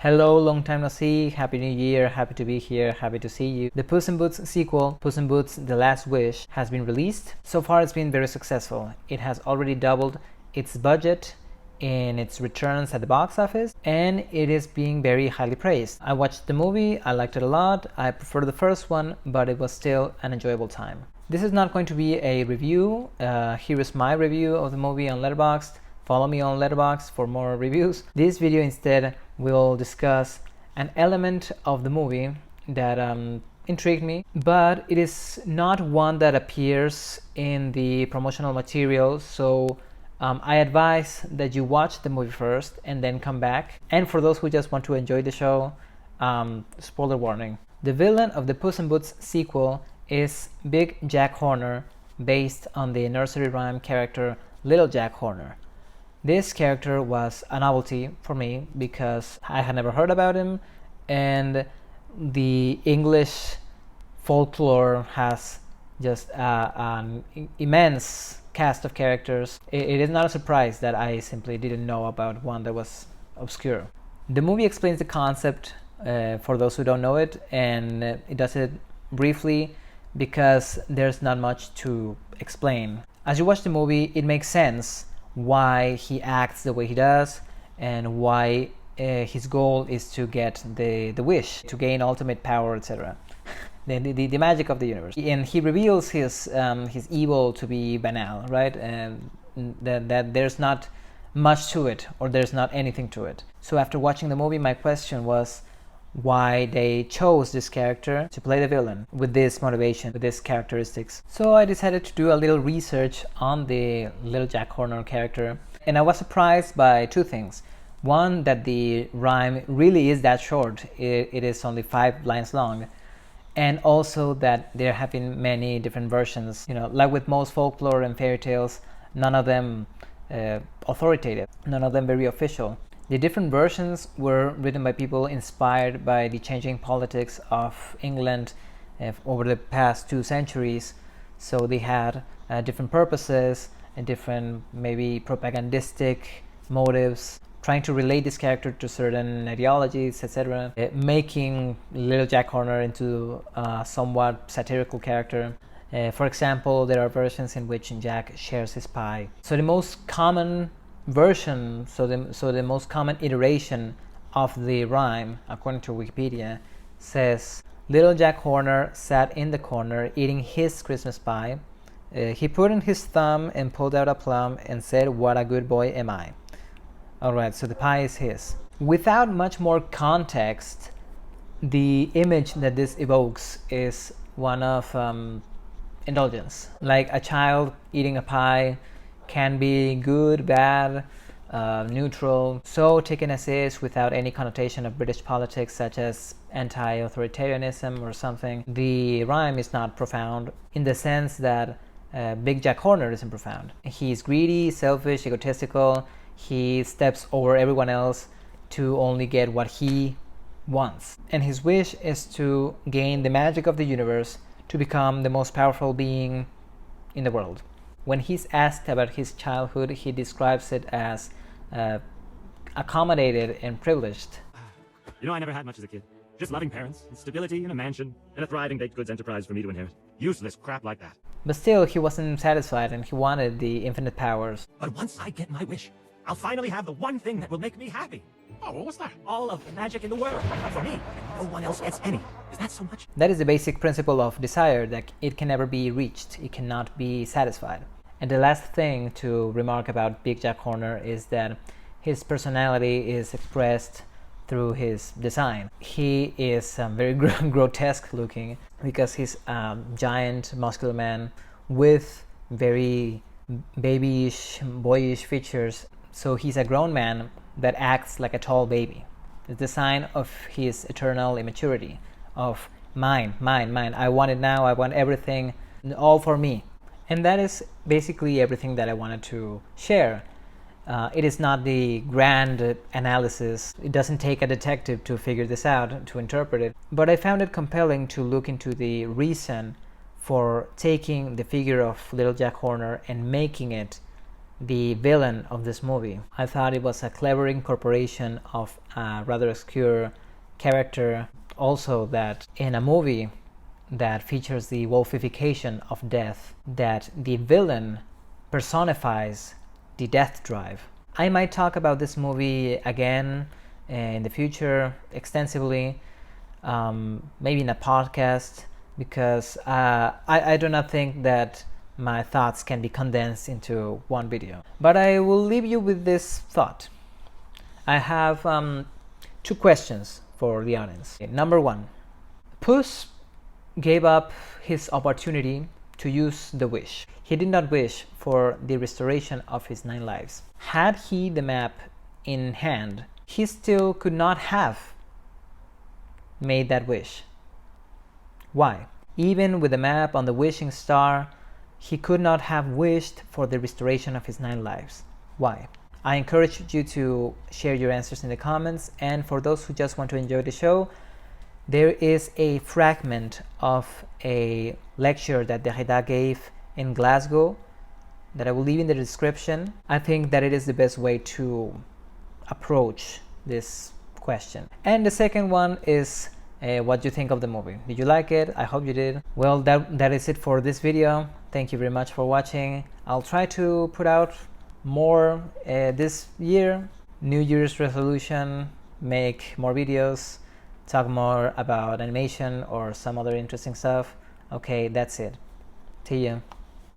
Hello, long time no see, happy new year, happy to be here, happy to see you. The Puss in Boots sequel, Puss in Boots The Last Wish, has been released. So far it's been very successful. It has already doubled its budget in its returns at the box office, and it is being very highly praised. I watched the movie, I liked it a lot, I prefer the first one, but it was still an enjoyable time. This is not going to be a review. Here is my review of the movie on Letterboxd. Follow me on Letterboxd for more reviews. This video instead will discuss an element of the movie that intrigued me, but it is not one that appears in the promotional material, so I advise that you watch the movie first and then come back. And for those who just want to enjoy the show, spoiler warning. The villain of the Puss in Boots sequel is Big Jack Horner, based on the nursery rhyme character Little Jack Horner. This character was a novelty for me because I had never heard about him, and the English folklore has just an immense cast of characters. It is not a surprise that I simply didn't know about one that was obscure. The movie explains the concept for those who don't know it, and it does it briefly because there's not much to explain. As you watch the movie, it makes sense why he acts the way he does and why his goal is to get the wish, to gain ultimate power, etc. the magic of the universe. And he reveals his evil to be banal, right? And that there's not much to it, or there's not anything to it. So after watching the movie, my question was why they chose this character to play the villain with this motivation, with these characteristics. So I decided to do a little research on the Little Jack Horner character, and I was surprised by two things. One, that the rhyme really is that short. It is only 5 lines long. And also that there have been many different versions. You know, like with most folklore and fairy tales, none of them authoritative, none of them very official. The different versions were written by people inspired by the changing politics of England over the past 2 centuries. So they had different purposes and different maybe propagandistic motives, trying to relate this character to certain ideologies, etc., making Little Jack Horner into a somewhat satirical character. For example, there are versions in which Jack shares his pie. So the most common version, so the most common iteration of the rhyme, according to Wikipedia, says, Little Jack Horner sat in the corner eating his Christmas pie. He put in his thumb and pulled out a plum and said, "What a good boy am I." Alright, so the pie is his. Without much more context, the image that this evokes is one of indulgence. Like a child eating a pie can be good, bad, neutral. So taken as is, without any connotation of British politics such as anti-authoritarianism or something, the rhyme is not profound in the sense that Big Jack Horner isn't profound. He's greedy, selfish, egotistical. He steps over everyone else to only get what he wants. And his wish is to gain the magic of the universe, to become the most powerful being in the world. When he's asked about his childhood, he describes it as accommodated and privileged. You know, I never had much as a kid. Just loving parents, and stability in a mansion, and a thriving baked goods enterprise for me to inherit. Useless crap like that. But still, he wasn't satisfied and he wanted the infinite powers. But once I get my wish, I'll finally have the one thing that will make me happy. Oh, what was that? All of the magic in the world. For me, no one else gets any. Is that so much? That is the basic principle of desire, that it can never be reached. It cannot be satisfied. And the last thing to remark about Big Jack Horner is that his personality is expressed through his design. He is very grotesque looking because he's a giant, muscular man with very babyish, boyish features. So he's a grown man that acts like a tall baby. It's the sign of his eternal immaturity, of mine. I want it now, I want everything, all for me. And that is basically everything that I wanted to share. It is not the grand analysis. It doesn't take a detective to figure this out, to interpret it. But I found it compelling to look into the reason for taking the figure of Little Jack Horner and making it the villain of this movie. I thought it was a clever incorporation of a rather obscure character. Also, that in a movie that features the wolfification of death, that the villain personifies the death drive. I might talk about this movie again in the future extensively, maybe in a podcast, because I do not think that my thoughts can be condensed into one video. But I will leave you with this thought. I have 2 questions for the audience. Number 1, Puss gave up his opportunity to use the wish. He did not wish for the restoration of his 9 lives. Had he the map in hand, he still could not have made that wish. Why? Even with the map on the wishing star, he could not have wished for the restoration of his 9 lives. Why? I encourage you to share your answers in the comments, and for those who just want to enjoy the show, there is a fragment of a lecture that Derrida gave in Glasgow that I will leave in the description. I think that it is the best way to approach this question. And the second one is what you think of the movie. Did you like it? I hope you did. Well, that is it for this video. Thank you very much for watching. I'll try to put out more this year. New Year's resolution, make more videos, talk more about animation or some other interesting stuff. Okay, that's it. See ya.